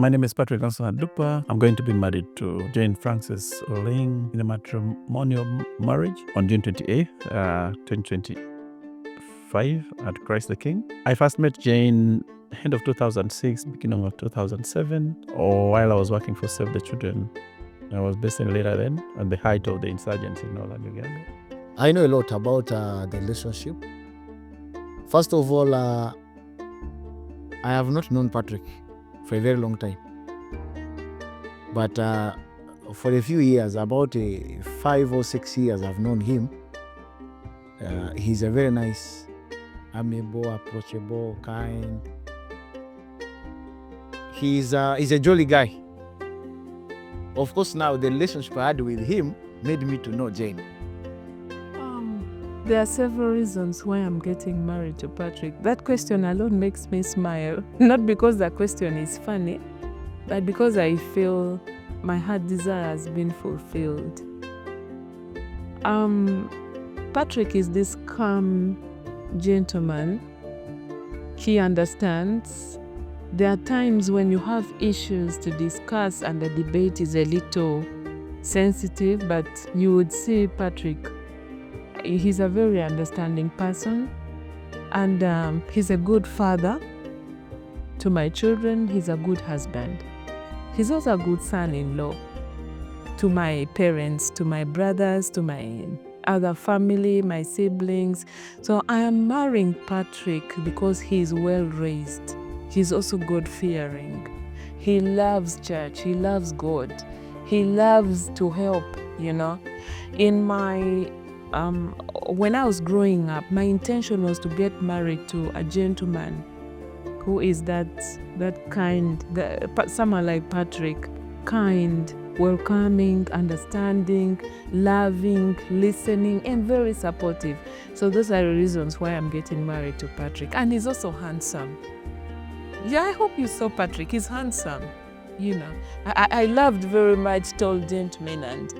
My name is Patrick Dupa. I'm going to be married to Jane Frances Oling in a matrimonial marriage on June 28th, 2025 at Christ the King. I first met Jane end of 2006, beginning of 2007, or while I was working for Save the Children. I was based in Lira then, at the height of the insurgency in northern Uganda. I know a lot about the relationship. First of all, I have not known Patrick for a very long time. But for a few years, about 5 or 6 years, I've known him. He's a very nice, amiable, approachable, kind. He's a jolly guy. Of course, now the relationship I had with him made me to know Jane. There are several reasons why I'm getting married to Patrick. That question alone makes me smile. Not because the question is funny, but because I feel my heart desire has been fulfilled. Patrick is this calm gentleman. He understands. There are times when you have issues to discuss and the debate is a little sensitive, but you would see Patrick, he's a very understanding person, and he's a good father to my children. He's a good husband. He's also a good son-in-law to my parents, to my brothers, to my other family, my siblings. So I am marrying Patrick because he's well-raised. He's also God-fearing. He loves church. He loves God. He loves to help, In my when I was growing up, my intention was to get married to a gentleman who is that kind, someone like Patrick, kind, welcoming, understanding, loving, listening, and very supportive. So those are the reasons why I'm getting married to Patrick. And he's also handsome. Yeah, I hope you saw Patrick. He's handsome. I loved very much tall gentlemen, and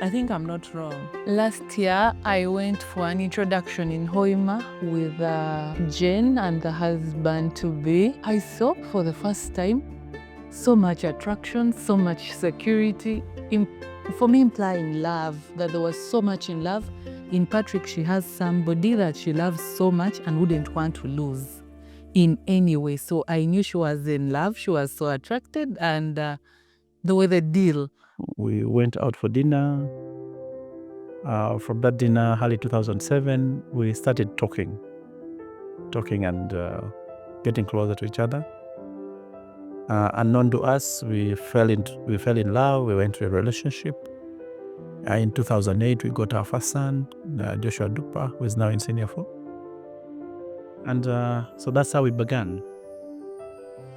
I think I'm not wrong. Last year, I went for an introduction in Hoima with Jen and the husband-to-be. I saw for the first time so much attraction, so much security. For me, implying love, that there was so much in love. In Patrick, she has somebody that she loves so much and wouldn't want to lose in any way. So I knew she was in love. She was so attracted, and there was a deal. We went out for dinner. From that dinner, early 2007, we started talking and getting closer to each other. Unknown to us, we fell in love. We went to a relationship. In 2008, we got our first son, Joshua Dupa, who is now in senior 4. And so that's how we began.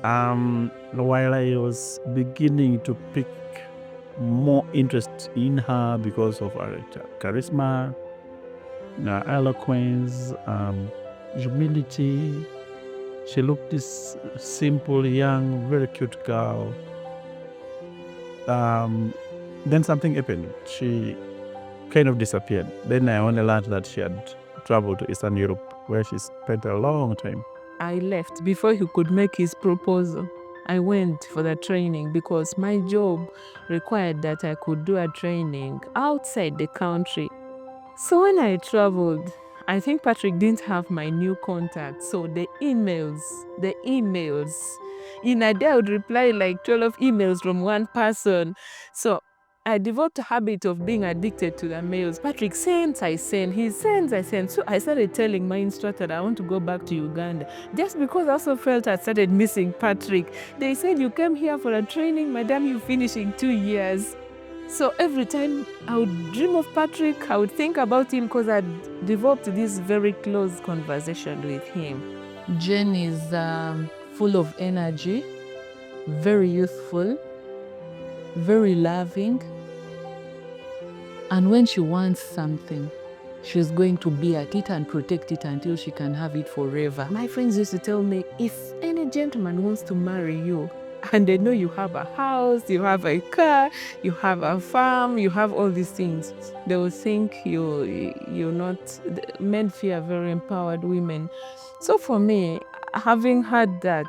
While I was beginning to pick more interest in her because of her charisma, eloquence, humility. She looked this simple, young, very cute girl. Then something happened. She kind of disappeared. Then I only learned that she had traveled to Eastern Europe, where she spent a long time. I left before he could make his proposal. I went for the training because my job required that I could do a training outside the country. So when I traveled, I think Patrick didn't have my new contact. So the emails, in a day I would reply like 12 emails from one person. So I developed a habit of being addicted to the mails. Patrick sends, I send. He sends, I send. So I started telling my instructor that I want to go back to Uganda. Just because I also felt I started missing Patrick. They said, you came here for a training, madam, you finish in 2 years. So every time I would dream of Patrick, I would think about him because I'd developed this very close conversation with him. Jen is full of energy, very youthful, very loving. And when she wants something, she's going to be at it and protect it until she can have it forever. My friends used to tell me, if any gentleman wants to marry you, and they know you have a house, you have a car, you have a farm, you have all these things, they will think you're not. Men fear very empowered women. So for me, having had that,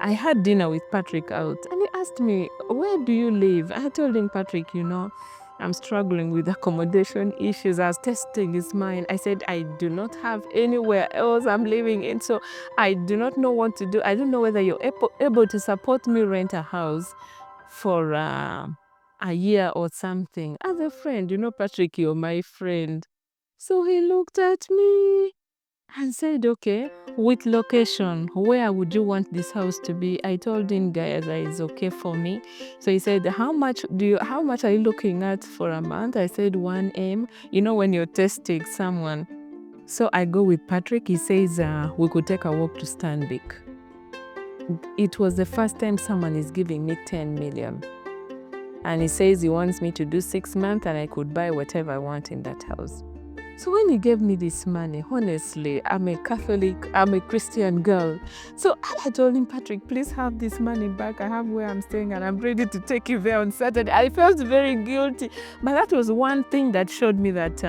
I had dinner with Patrick out, and he asked me, where do you live? I told him, Patrick, I'm struggling with accommodation issues. I was testing his mind. I said, I do not have anywhere else I'm living in, so I do not know what to do. I don't know whether you're able to support me rent a house for a year or something. As a friend, Patrick, you're my friend. So he looked at me and said, okay, with location, where would you want this house to be? I told him, guys, that is okay for me. So he said, how much are you looking at for a month? I said 1M, when you're testing someone. So I go with Patrick. He says we could take a walk to Stanbic. It was the first time someone is giving me 10 million. And he says he wants me to do 6 months and I could buy whatever I want in that house. So when he gave me this money, honestly, I'm a Catholic, I'm a Christian girl. So I told him, Patrick, please have this money back. I have where I'm staying and I'm ready to take you there on Saturday. I felt very guilty. But that was one thing that showed me that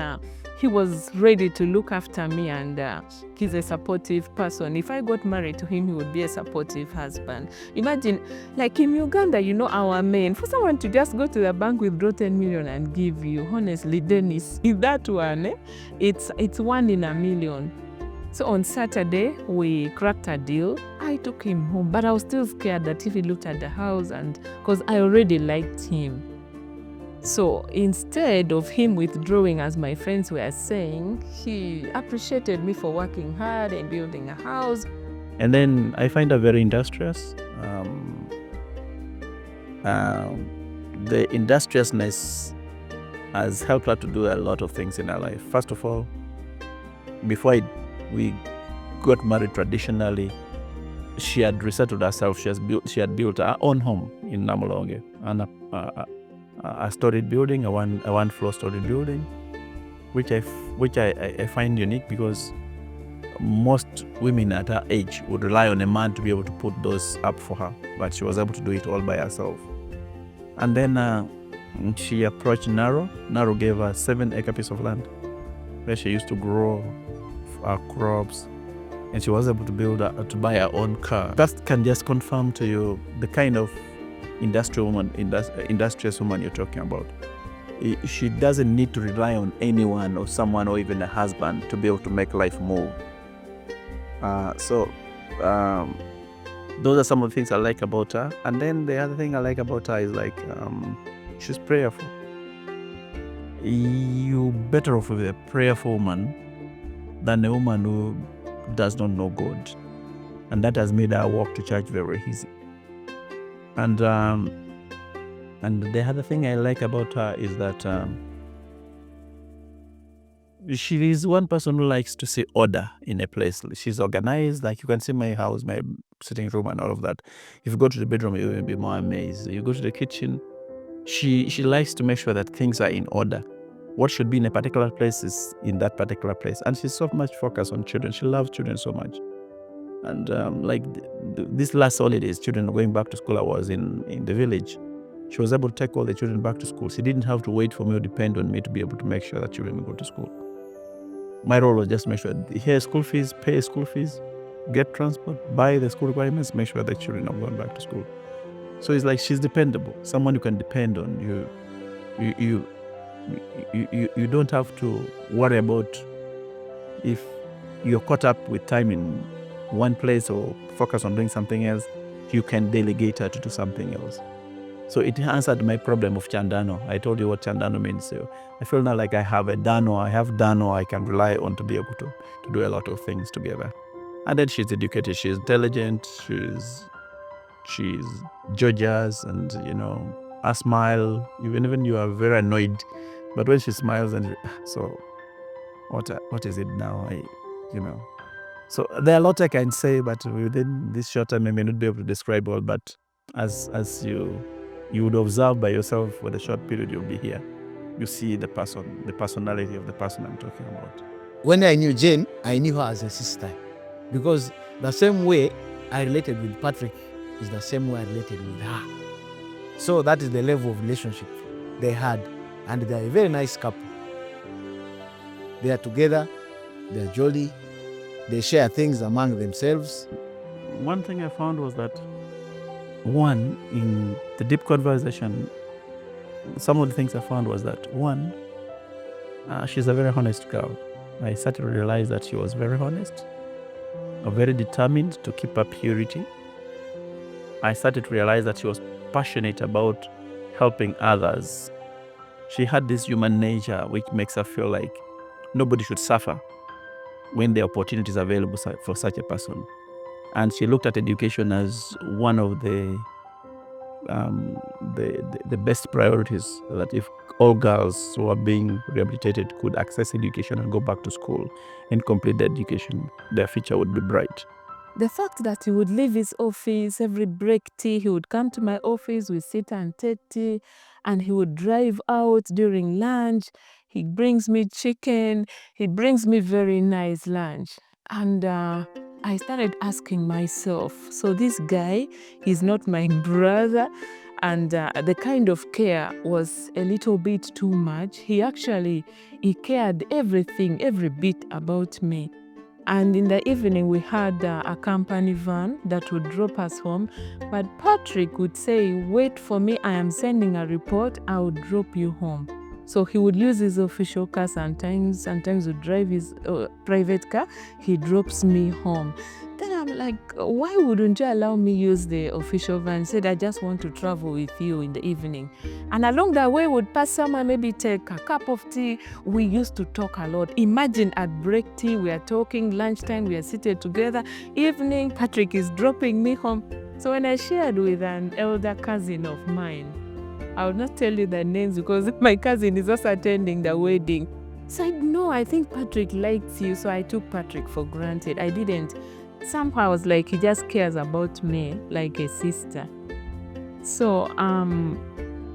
he was ready to look after me, and he's a supportive person. If I got married to him, he would be a supportive husband. Imagine, like in Uganda, our men, for someone to just go to the bank, withdraw 10 million and give you, honestly, Dennis, is that one, it's 1 in a million. So on Saturday, we cracked a deal. I took him home, but I was still scared that if he looked at the house, and because I already liked him. So instead of him withdrawing, as my friends were saying, he appreciated me for working hard and building a house. And then I find her very industrious. The industriousness has helped her to do a lot of things in her life. First of all, before we got married traditionally, she had resettled herself. She had built her own home in Namulonge, and a storied building, a one floor storied building, which I find unique, because most women at her age would rely on a man to be able to put those up for her, but she was able to do it all by herself. And then she approached Naro. Naro gave her 7-acre piece of land where she used to grow her crops, and she was able to buy her own car. That can just confirm to you the kind of industrious woman you're talking about. She doesn't need to rely on anyone or someone or even a husband to be able to make life move. So those are some of the things I like about her. And then the other thing I like about her is she's prayerful. You're better off with a prayerful woman than a woman who does not know God. And that has made her walk to church very easy. And the other thing I like about her is that she is one person who likes to see order in a place. She's organized. Like, you can see my house, my sitting room and all of that. If you go to the bedroom, you will be more amazed. You go to the kitchen, she likes to make sure that things are in order. What should be in a particular place is in that particular place. And she's so much focused on children. She loves children so much. And this last holidays, children going back to school, I was in the village. She was able to take all the children back to school. She didn't have to wait for me or depend on me to be able to make sure that children would go to school. My role was just make sure, here school fees, pay school fees, get transport, buy the school requirements, make sure that children are going back to school. So it's like she's dependable, someone you can depend on. You don't have to worry about if you're caught up with time in one place or focus on doing something else. You can delegate her to do something else. So it answered my problem of Chandano. I told you what Chandano means. So I feel now like I have Dano I can rely on to be able to do a lot of things together. And then she's educated, she's intelligent, she's joyous, and her smile, even you are very annoyed, but when she smiles, and so what is it now? So there are a lot I can say, but within this short time I may not be able to describe all. But as you would observe by yourself for the short period you'll be here, you see the personality of the person I'm talking about. When I knew Jane, I knew her as a sister, because the same way I related with Patrick is the same way I related with her. So that is the level of relationship they had, and they are a very nice couple. They are together, they are jolly, they share things among themselves. One thing I found was that one, in the deep conversation, some of the things I found was that, one, she's a very honest girl. I started to realize that she was very honest, very determined to keep her purity. I started to realize that she was passionate about helping others. She had this human nature which makes her feel like nobody should suffer when the opportunity is available for such a person. And she looked at education as one of the best priorities, that if all girls who are being rehabilitated could access education and go back to school and complete their education, their future would be bright. The fact that he would leave his office every break tea, he would come to my office, we sit and take tea, and he would drive out during lunch. He brings me chicken. He brings me very nice lunch. And I started asking myself, so this guy, he's not my brother, and the kind of care was a little bit too much. He cared everything, every bit about me. And in the evening, we had a company van that would drop us home. But Patrick would say, wait for me, I am sending a report, I will drop you home. So he would use his official car sometimes would drive his private car, he drops me home. Then I'm like, why wouldn't you allow me use the official van? He said, I just want to travel with you in the evening. And along the way, we'd pass somewhere, maybe take a cup of tea. We used to talk a lot. Imagine at break tea, we are talking, lunchtime, we are seated together. Evening, Patrick is dropping me home. So when I shared with an elder cousin of mine, I will not tell you the names because my cousin is also attending the wedding. So I think Patrick likes you. So I took Patrick for granted. I didn't. Somehow I was like, he just cares about me like a sister. So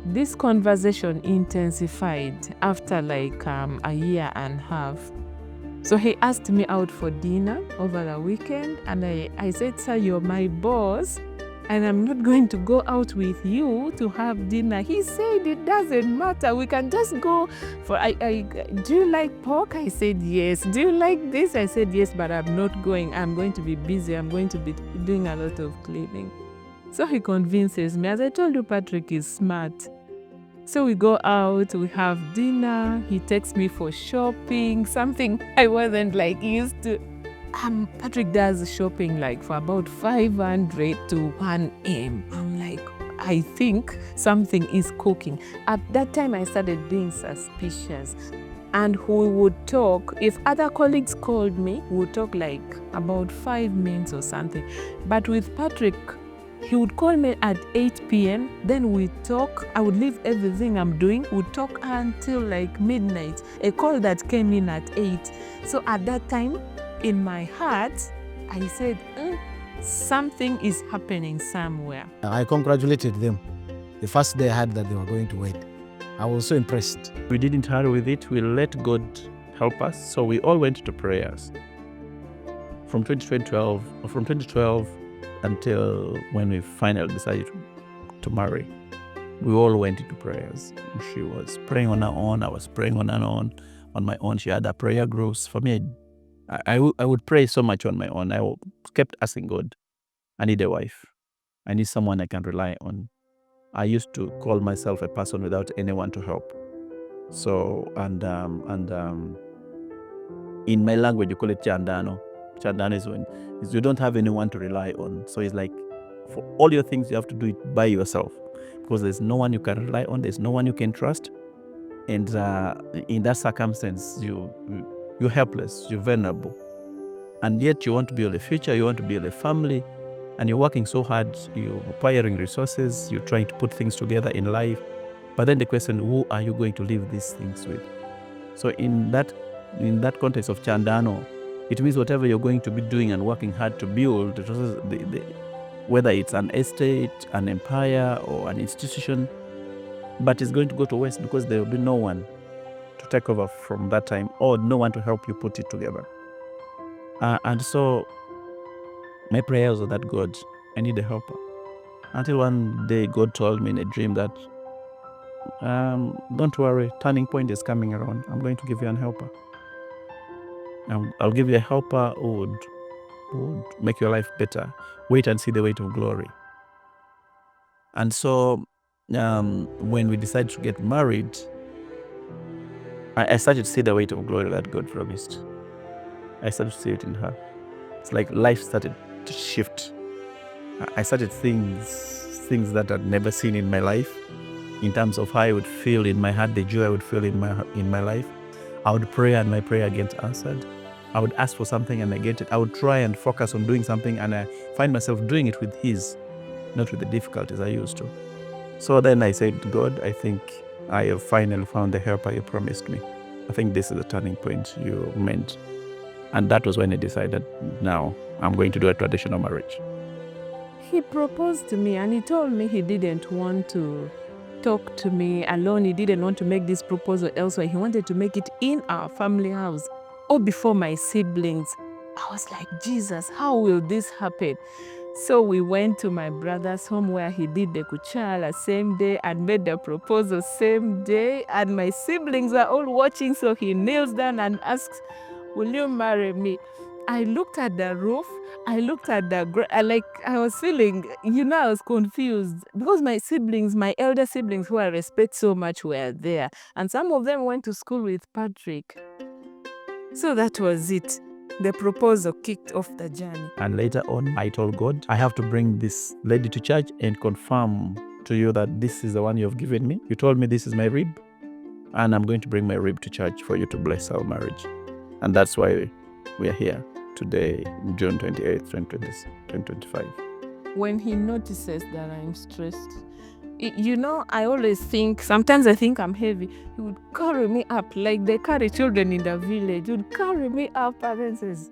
this conversation intensified after like a year and a half. So he asked me out for dinner over the weekend, and I said, sir, you're my boss, and I'm not going to go out with you to have dinner. He said, it doesn't matter. We can just go for, do you like pork? I said, yes. Do you like this? I said, yes, but I'm not going. I'm going to be busy. I'm going to be doing a lot of cleaning. So he convinces me. As I told you, Patrick is smart. So we go out, we have dinner. He takes me for shopping, something I wasn't like used to. Patrick does shopping like for about 500 to 1 m. I'm like, I think something is cooking. At that time, I started being suspicious. And we would talk. If other colleagues called me, we would talk like about 5 minutes or something. But with Patrick, he would call me at 8 p.m. Then we'd talk. I would leave everything I'm doing. We'd talk until like midnight. A call that came in at 8. So at that time, in my heart, I said, something is happening somewhere. I congratulated them the first day I heard that they were going to wed. I was so impressed. We didn't hurry with it. We let God help us. So we all went to prayers. From 2012 until when we finally decided to marry, we all went into prayers. She was praying on her own. I was praying on her own. On my own, she had her prayer groups. For me, I would pray so much on my own. I kept asking God, I need a wife. I need someone I can rely on. I used to call myself a person without anyone to help. So, and in my language, you call it chandano. Chandano is when you don't have anyone to rely on. So it's like, for all your things, you have to do it by yourself because there's no one you can rely on. There's no one you can trust. And in that circumstance, you're helpless, you're vulnerable. And yet you want to build a future, you want to build a family, and you're working so hard, you're acquiring resources, you're trying to put things together in life. But then the question, who are you going to leave these things with? So in that context of Chandano, it means whatever you're going to be doing and working hard to build, whether it's an estate, an empire, or an institution, but it's going to go to waste because there will be no one to take over from that time, or no one to help you put it together. And so my prayers were that, God, I need a helper. Until one day God told me in a dream that, don't worry, turning point is coming around. I'm going to give you an helper. I'll give you a helper who would make your life better. Wait and see the weight of glory. And so when we decided to get married, I started to see the weight of glory that God promised. I started to see it in her. It's like life started to shift. I started things that I'd never seen in my life, in terms of how I would feel in my heart, the joy I would feel in my life. I would pray and my prayer gets answered. I would ask for something and I get it. I would try and focus on doing something and I find myself doing it with ease, not with the difficulties I used to. So then I said, God, I think I have finally found the helper you promised me. I think this is the turning point you meant. And that was when I decided, now I'm going to do a traditional marriage. He proposed to me and he told me he didn't want to talk to me alone. He didn't want to make this proposal elsewhere. He wanted to make it in our family house or before my siblings. I was like, Jesus, how will this happen? So we went to my brother's home where he did the kuchala same day and made the proposal same day. And my siblings were all watching. So he kneels down and asks, will you marry me? I looked at the roof. I looked at the I was feeling, I was confused because my siblings, my elder siblings who I respect so much were there. And some of them went to school with Patrick. So that was it. The proposal kicked off the journey. And later on, I told God, I have to bring this lady to church and confirm to you that this is the one you have given me. You told me this is my rib, and I'm going to bring my rib to church for you to bless our marriage. And that's why we are here today, June 28th, 2025. When he notices that I'm stressed, I always think, sometimes I think I'm heavy. He would carry me up like they carry children in the village. He would carry me up and then says,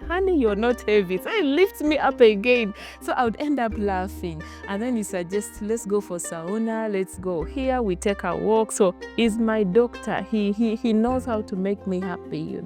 honey, you're not heavy. So he lifts me up again. So I would end up laughing. And then he suggests, let's go for sauna. Let's go here. We take a walk. So he's my doctor. He knows how to make me happy,